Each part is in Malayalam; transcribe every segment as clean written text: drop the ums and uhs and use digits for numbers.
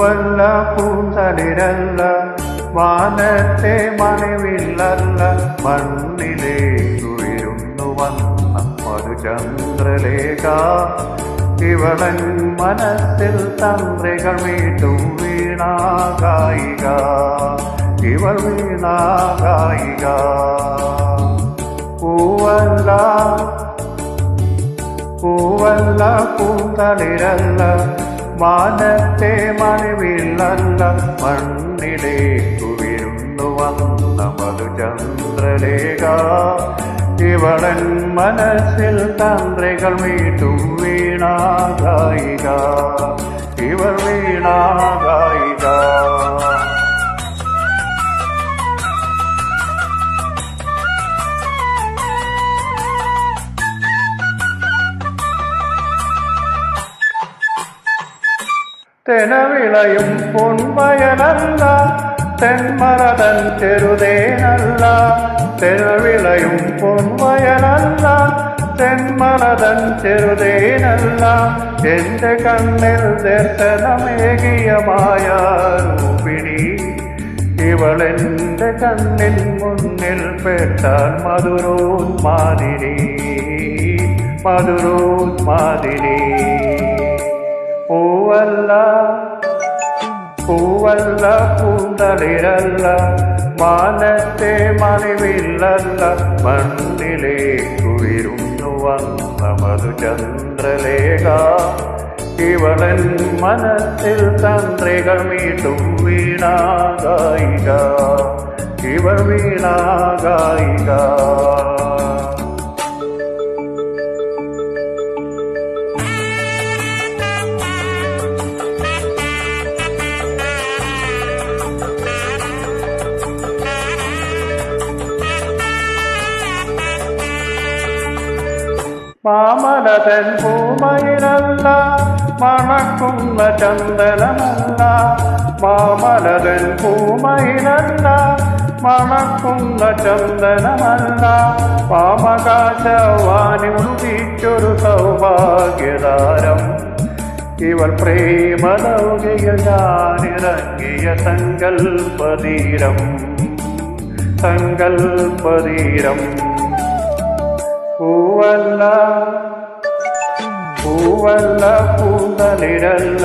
പൂവല്ല പൂന്തളിരല്ല, വാനത്തെ മണിവില്ലല്ല, മണ്ണിലേക്കുയരുന്നു വന്ന മധുചന്ദ്രലേഖ. ഇവളൻ മനസ്സിൽ തന്ത്രികൾ മീട്ടും വീണാഗായിക, ഇവൾ വീണാഗായിക. പൂവല്ല പൂവല്ല പൂന്തളിരല്ല, വാനത്തെ മണിവില്ലല്ല, മണ്ണിലേക്കുയരുന്നു വന്ന മധുചന്ദ്രലേഖ. ഇവളൻ മനസ്സിൽ തന്ത്രികൾ മീട്ടും വീണാഗായിക, ഇവൾ വീണാഗായിക. തെനവിളയും പൊൻവയലല്ല, തെന്മറതൻ ചെറുതേനല്ല. തെനവിളയും പൊൻവയലല്ല, തെന്മറതൻ ചെറുതേനല്ല. എന്റെ കണ്ണിൽ ദർശനമേകിയ മായാരൂപിണി, ഇവളെന്റെ കണ്ണിൽ മുന്നിൽ പെട്ടാൽ മധുരോന്മാദിനി, മധുരോന്മാദിനി. പൂവല്ല പൂവല്ല പൂന്തളിരല്ല, വാനത്തെ മണിവില്ലല്ല, മണ്ണിലേക്കുയരുന്നു വന്ന മധുചന്ദ്രലേഖ. ഇവളൻ മനസ്സിൽ തന്ത്രികൾ മീട്ടും വീണാഗായിക, ഇവൾ വീണാഗായിക. മാമലതൻ പൂമയിലല്ല, മണക്കുന്ന ചന്ദനമല്ല. മാമലതൻ പൂമയിലല്ല, മണക്കുന്ന ചന്ദനമല്ല. പാമകാശവാനി ഉദിച്ചൊരു സൗഭാഗ്യതാരം, ഇവൾ പ്രേമലൗകിയിൽ ഞാനിറങ്ങിയ സങ്കൽപ്പതീരം, സങ്കൽപ്പതീരം. പൂവല്ല പൂവല്ല പൂന്തളിരല്ല,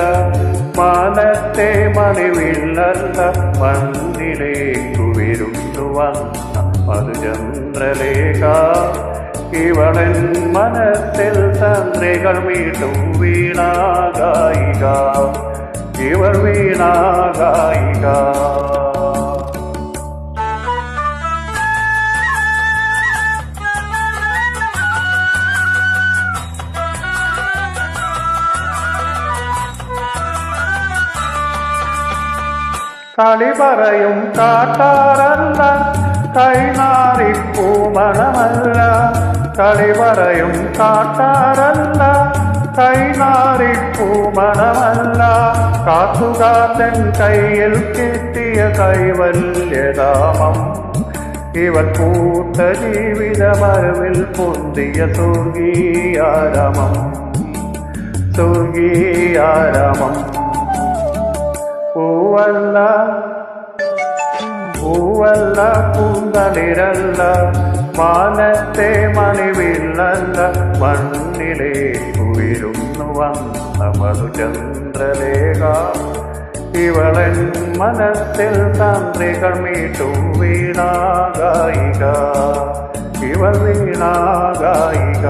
മാനത്തെ മണിവില്ലല്ല, മണ്ണിലേക്കുയരുന്നു വന്ന മധുചന്ദ്രലേഖ. ഇവളൻ മനസ്സിൽ തന്ത്രികൾ മീട്ടും വീണാഗായിക, ഇവൾ വീണാഗായിക. കളി പറയും കാട്ടാറല്ല, കൈനാറിപ്പൂമണമല്ല. കളി പറയും കാട്ടാറല്ല, കൈനാറിപ്പൂമണമല്ല. കാത്തുകാത്തൻ കയ്യിൽ കിട്ടിയ കൈവല്യധാമം, ഇവൾ പൂത്ത ജീവിതമരവിൽ പൊന്തിയ സ്വർഗീയാരമം, സ്വർഗീയാരമം. പൂവല്ല പൂവല്ല പൂന്തളിരല്ല, വാനത്തെ മണിവില്ലല്ല, മണ്ണിലേക്കുയരുന്നു വന്ന മധുചന്ദ്രലേഖ. ഇവളൻ മനസ്സിൽ തന്ത്രികൾ മീട്ടും വീണാഗായിക, ഇവൾ വീണാഗായിക.